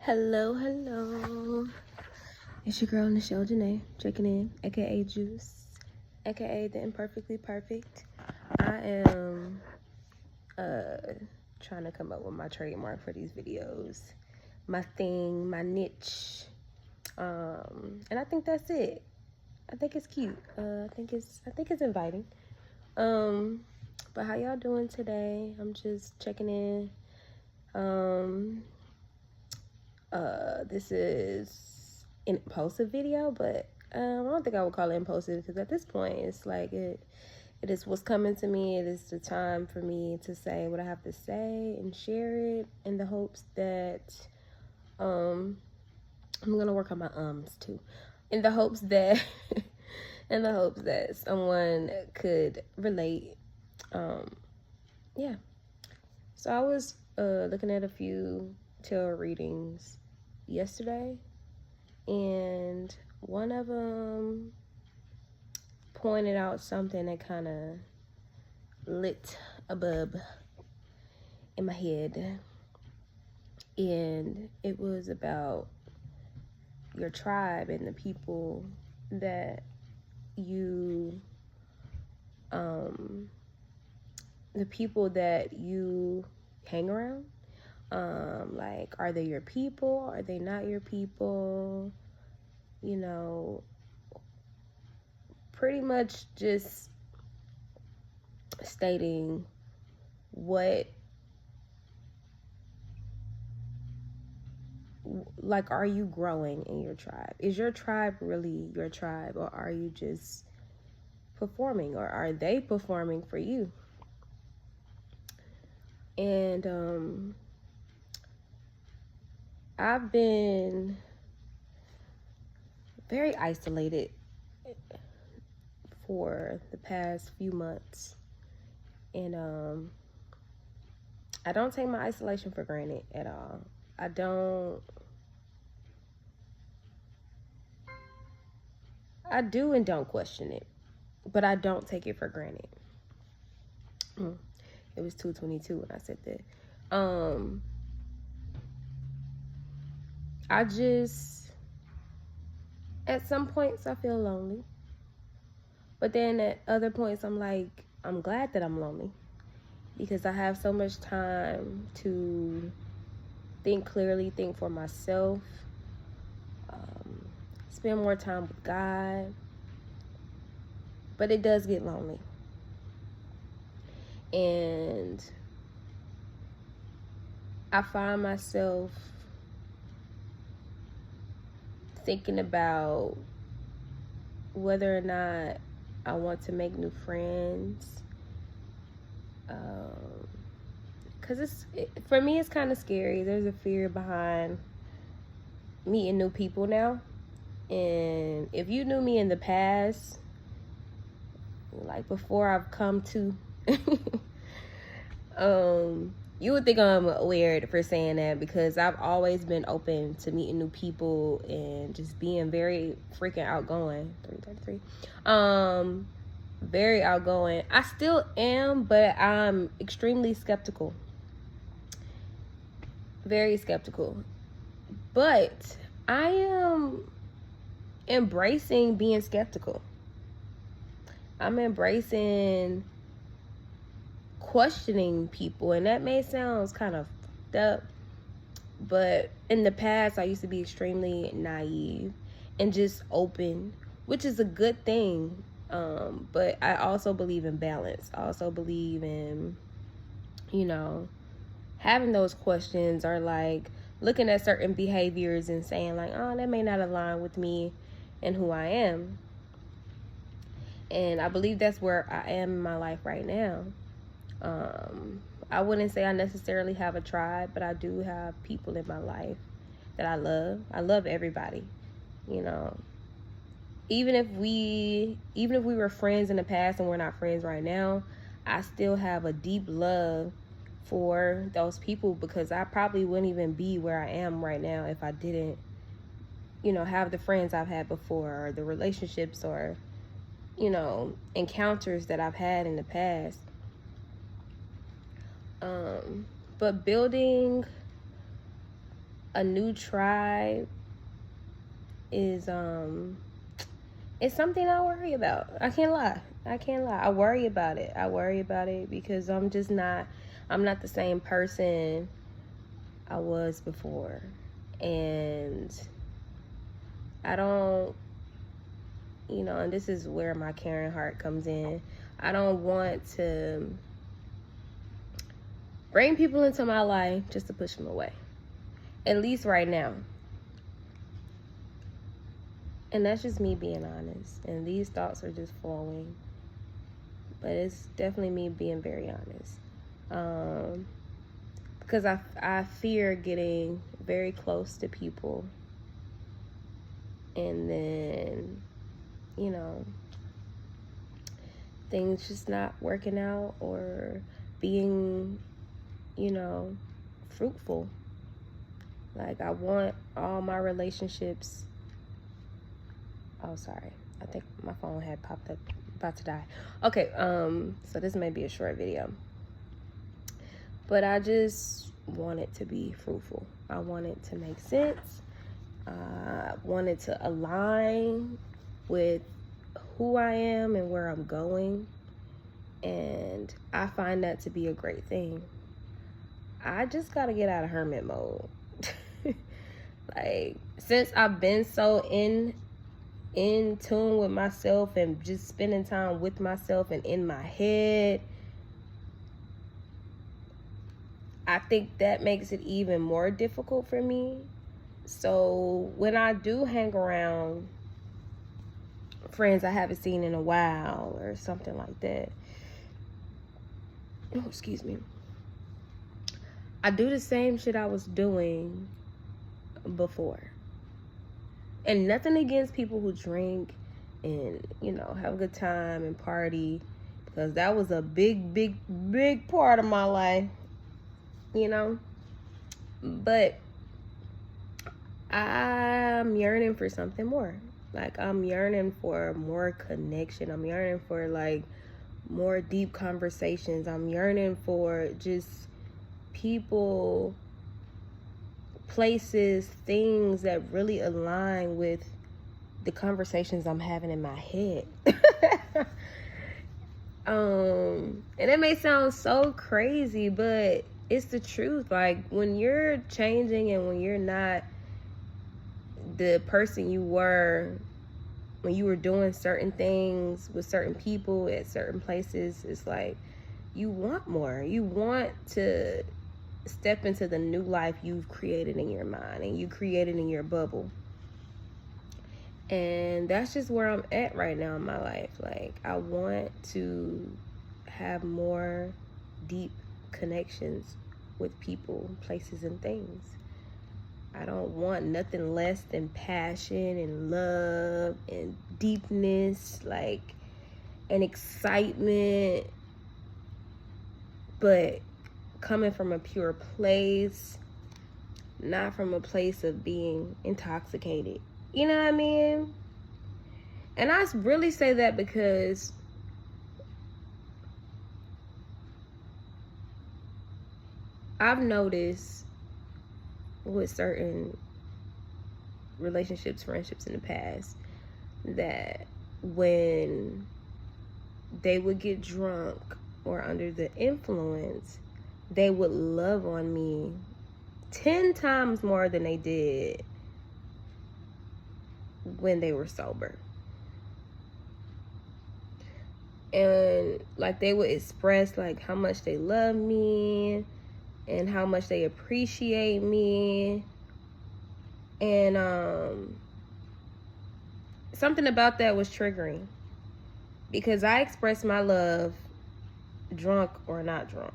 Hello, hello. It's your girl, Nichelle Janae, checking in, aka Juice, aka the Imperfectly Perfect. I am trying to come up with my trademark for these videos, my thing, my niche. And I think that's it. I think it's cute. I think it's inviting. But how y'all doing today? I'm just checking in. This is an impulsive video, but I don't think I would call it impulsive because at this point it's like it is what's coming to me. It is the time for me to say what I have to say and share it in the hopes that I'm gonna work on my ums too, in the hopes that someone could relate. Yeah. So I was looking at a few tarot readings yesterday, and one of them pointed out something that kind of lit a bulb in my head, and it was about your tribe and the people that you hang around. Like, are they your people? Are they not your people? You know, pretty much just stating what, like, are you growing in your tribe? Is your tribe really your tribe, or are you just performing, or are they performing for you? And I've been very isolated for the past few months, and I don't take my isolation for granted at all. I do and don't question it, but I don't take it for granted. It was 2:22 when I said that. I just, at some points I feel lonely, but then at other points I'm like, I'm glad that I'm lonely because I have so much time to think clearly, think for myself, spend more time with God. But it does get lonely. And I find myself thinking about whether or not I want to make new friends. Because for me, it's kind of scary. There's a fear behind meeting new people now. And if you knew me in the past, like before I've come to, you would think I'm weird for saying that because I've always been open to meeting new people and just being very freaking outgoing. 3:33. Very outgoing. I still am, but I'm extremely skeptical. Very skeptical. But I am embracing being skeptical. I'm embracing questioning people, and that may sound kind of fucked up, but in the past I used to be extremely naive and just open, which is a good thing. But I also believe in balance. I also believe in, having those questions, or like looking at certain behaviors and saying like, oh, that may not align with me and who I am. And I believe that's where I am in my life right now. I wouldn't say I necessarily have a tribe, but I do have people in my life that I love. I love everybody, you know. Even if we were friends in the past and we're not friends right now, I still have a deep love for those people because I probably wouldn't even be where I am right now if I didn't, have the friends I've had before, or the relationships, or, encounters that I've had in the past. But building a new tribe is it's something I worry about. I can't lie. I worry about it. Because I'm not the same person I was before. And I don't, and this is where my caring heart comes in. I don't want to bring people into my life just to push them away. At least right now. And that's just me being honest. And these thoughts are just flowing. But it's definitely me being very honest. Because I fear getting very close to people. And then, things just not working out or being, fruitful. Like, I want all my relationships. Oh, sorry. I think my phone had popped up, about to die. Okay, so this may be a short video. But I just want it to be fruitful. I want it to make sense. I want it to align with who I am and where I'm going. And I find that to be a great thing. I just gotta get out of hermit mode. Like, since I've been so in tune with myself and just spending time with myself and in my head, I think that makes it even more difficult for me. So when I do hang around friends I haven't seen in a while or something like that, oh, excuse me, I do the same shit I was doing before. And nothing against people who drink and, have a good time and party, because that was a big, big, big part of my life, But I'm yearning for something more. Like, I'm yearning for more connection. I'm yearning for, like, more deep conversations. I'm yearning for just people, places, things that really align with the conversations I'm having in my head. And it may sound so crazy, but it's the truth. Like, when you're changing and when you're not the person you were when you were doing certain things with certain people at certain places, it's like you want more. You want to step into the new life you've created in your mind and you created in your bubble. And that's just where I'm at right now in my life. Like, I want to have more deep connections with people, places, and things. I don't want nothing less than passion and love and deepness, like, and excitement, but coming from a pure place, not from a place of being intoxicated. You know what I mean? And I really say that because I've noticed with certain relationships, friendships in the past, that when they would get drunk or under the influence, they would love on me 10 times more than they did when they were sober. And like, they would express like how much they love me and how much they appreciate me. And something about that was triggering, because I express my love drunk or not drunk,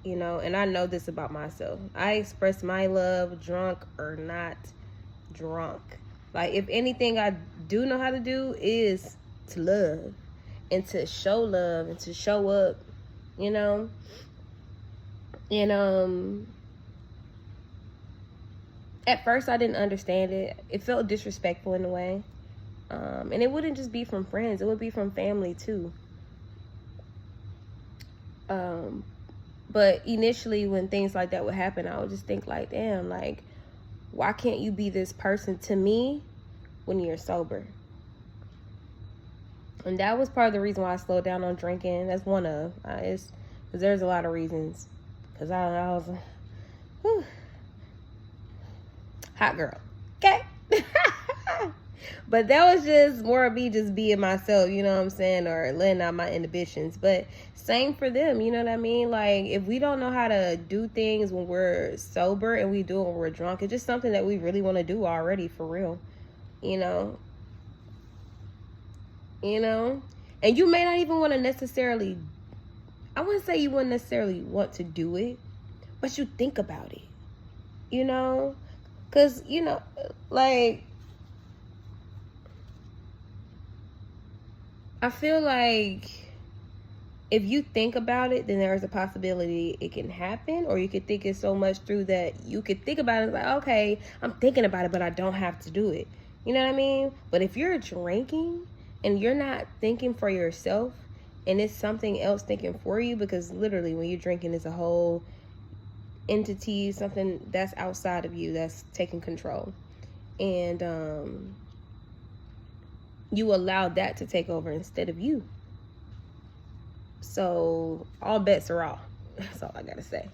and I know this about myself. I express my love drunk or not drunk. Like, if anything I do know how to do is to love and to show love and to show up, And at first I didn't understand it. It felt disrespectful in a way. And it wouldn't just be from friends, it would be from family too. But initially when things like that would happen, I would just think like, damn, like, Why can't you be this person to me when you're sober? And that was part of the reason why I slowed down on drinking. That's one of it's because there's a lot of reasons. Because I was whew, hot girl, okay. But that was just more of me just being myself, you know what I'm saying, or letting out my inhibitions. But same for them, you know what I mean? Like, if we don't know how to do things when we're sober and we do it when we're drunk, it's just something that we really want to do already, for real, you know? You know? And you may not even want to necessarily, I wouldn't say you wouldn't necessarily want to do it, but you think about it, you know? Because, you know, like, I feel like if you think about it, then there's a possibility it can happen, or you could think it so much through that you could think about it like, okay, I'm thinking about it, but I don't have to do it. You know what I mean? But if you're drinking and you're not thinking for yourself, and it's something else thinking for you, because literally when you're drinking, it's a whole entity, something that's outside of you that's taking control. And you allow that to take over instead of you. So all bets are off. That's all I gotta say.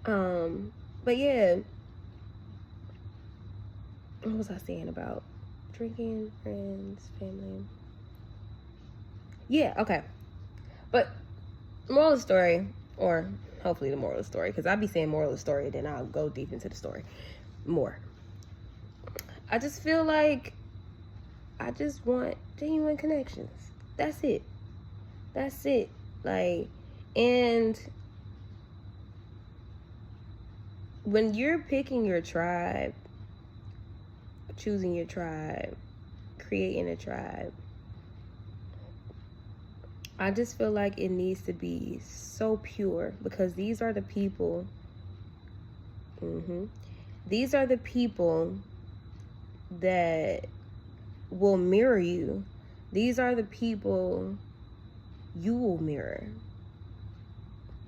But yeah, what was I saying about drinking, friends, family? Yeah, okay. But moral of the story, or hopefully the moral of the story, because I'll be saying moral of the story, then I'll go deep into the story more. I just feel like I just want genuine connections. That's it. That's it. Like, and when you're picking your tribe, choosing your tribe, creating a tribe, I just feel like it needs to be so pure, because these are the people, these are the people that will mirror you. These are the people you will mirror.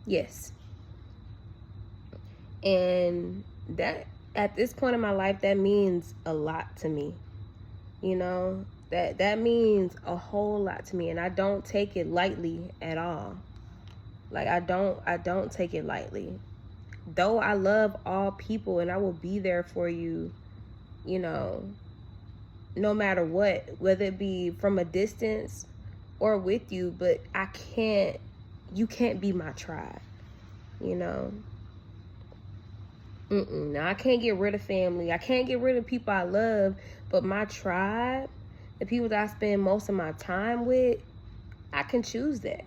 Yes. And that, at this point in my life, that means a lot to me. You know, that means a whole lot to me, and I don't take it lightly at all. Like, I don't take it lightly. Though I love all people and I will be there for you, you know, no matter what, whether it be from a distance or with you, but you can't be my tribe, you know? Now, I can't get rid of family. I can't get rid of people I love, but my tribe, the people that I spend most of my time with, I can choose that.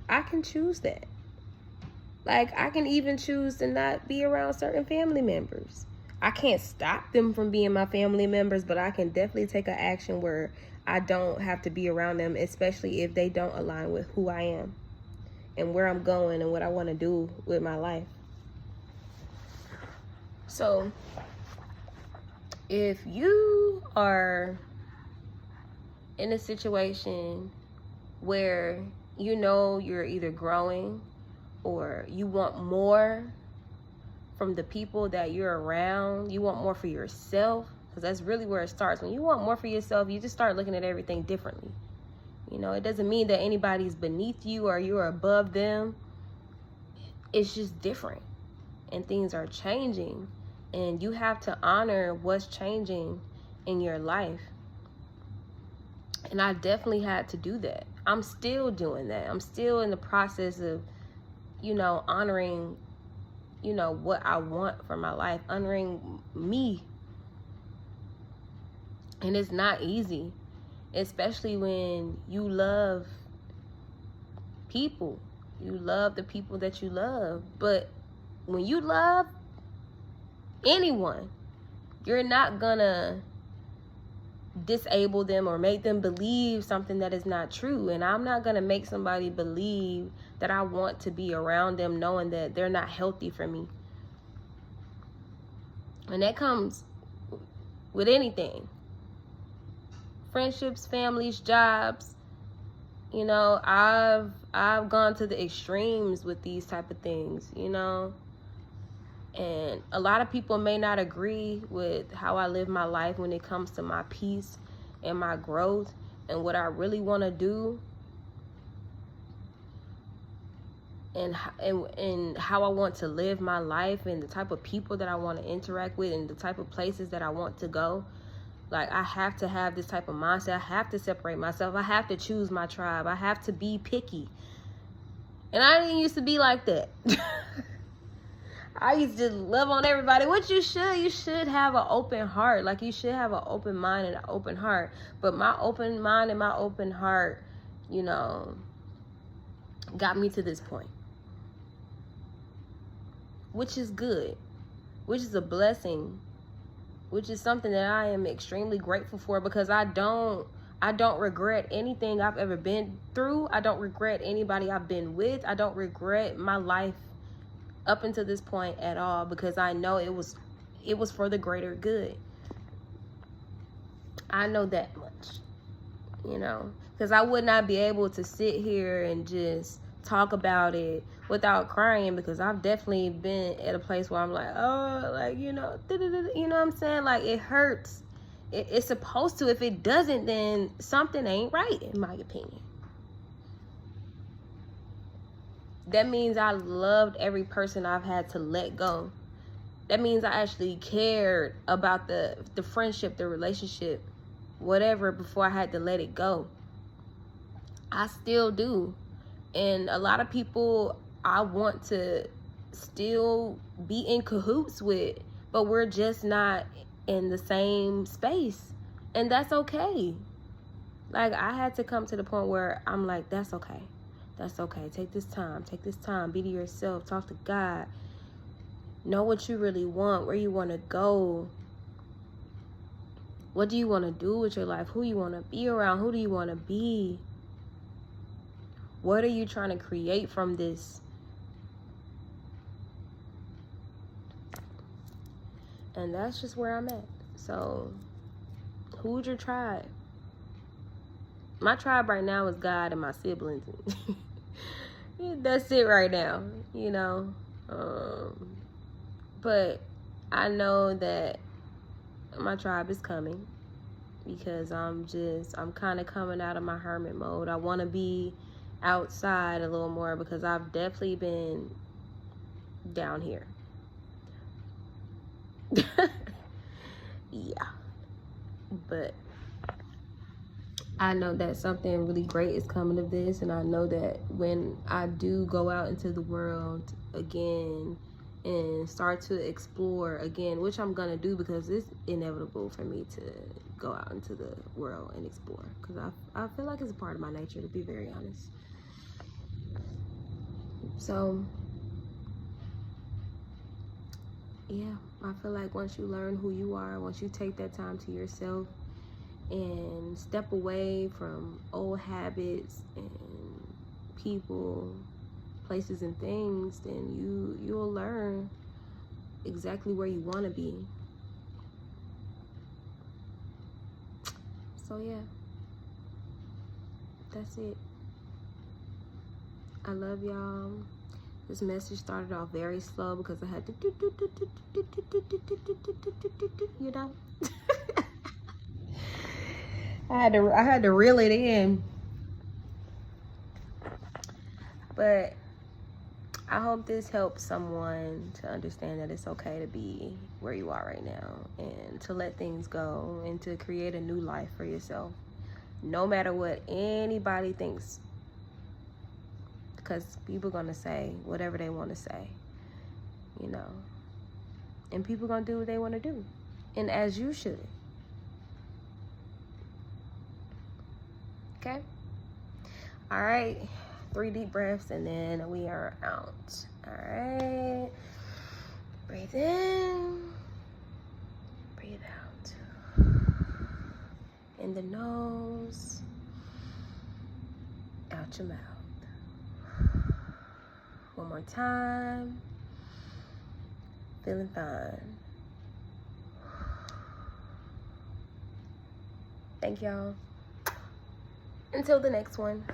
I can choose that. Like, I can even choose to not be around certain family members. I can't stop them from being my family members, but I can definitely take an action where I don't have to be around them, especially if they don't align with who I am and where I'm going and what I want to do with my life. So, if you are in a situation where you know you're either growing or you want more from the people that you're around, you want more for yourself, because that's really where it starts. When you want more for yourself, you just start looking at everything differently. You know, it doesn't mean that anybody's beneath you or you're above them. It's just different, and things are changing, and you have to honor what's changing in your life. And I definitely had to do that. I'm still doing that. I'm still in the process of, you know, honoring, you know, what I want for my life, honoring me. And it's not easy, especially when you love people. You love the people that you love. But when you love anyone, you're not gonna disable them or make them believe something that is not true. And I'm not gonna make somebody believe that I want to be around them knowing that they're not healthy for me. And that comes with anything. Friendships, families, jobs. You know, I've gone to the extremes with these type of things, you know. And a lot of people may not agree with how I live my life when it comes to my peace and my growth and what I really want to do, and how I want to live my life, and the type of people that I want to interact with, and the type of places that I want to go. Like, I have to have this type of mindset. I have to separate myself. I have to choose my tribe. I have to be picky. And I didn't used to be like that. I used to love on everybody, which you should have an open heart. Like, you should have an open mind and an open heart. But my open mind and my open heart, you know, got me to this point, which is good, which is a blessing, which is something that I am extremely grateful for, because I don't regret anything I've ever been through. I don't regret anybody I've been with. I don't regret my life up until this point at all, because I know it was for the greater good. I know that much, you know, because I would not be able to sit here and just talk about it without crying, because I've definitely been at a place where I'm like, oh, like, you know what I'm saying? Like, it hurts. It's supposed to. If it doesn't, then something ain't right, in my opinion. That means I loved every person I've had to let go. That means I actually cared about the friendship, the relationship, whatever, before I had to let it go. I still do. And a lot of people I want to still be in cahoots with, but we're just not in the same space. And that's okay. Like, I had to come to the point where I'm like, that's okay. That's okay. Take this time. Take this time. Be to yourself. Talk to God. Know what you really want, where you want to go. What do you want to do with your life? Who you want to be around? Who do you want to be? What are you trying to create from this? And that's just where I'm at. So, who's your tribe? My tribe right now is God and my siblings. That's it right now, you know. But I know that my tribe is coming, because I'm kind of coming out of my hermit mode. I want to be outside a little more, because I've definitely been down here. Yeah. But I know that something really great is coming of this, and I know that when I do go out into the world again and start to explore again, which I'm gonna do, because it's inevitable for me to go out into the world and explore, because I feel like it's a part of my nature, to be very honest. So yeah, I feel like once you learn who you are, once you take that time to yourself and step away from old habits and people, places, and things, then you'll learn exactly where you want to be. So yeah, that's it. I love y'all. This message started off very slow because I had to you know. I had to reel it in. But I hope this helps someone to understand that it's okay to be where you are right now, and to let things go, and to create a new life for yourself, no matter what anybody thinks, because people are gonna say whatever they want to say, you know, and people gonna do what they want to do, and as you should. Okay? All right. 3 deep breaths, and then we are out. All right. Breathe in. Breathe out. In the nose. Out your mouth. One more time. Feeling fine. Thank y'all. Until the next one.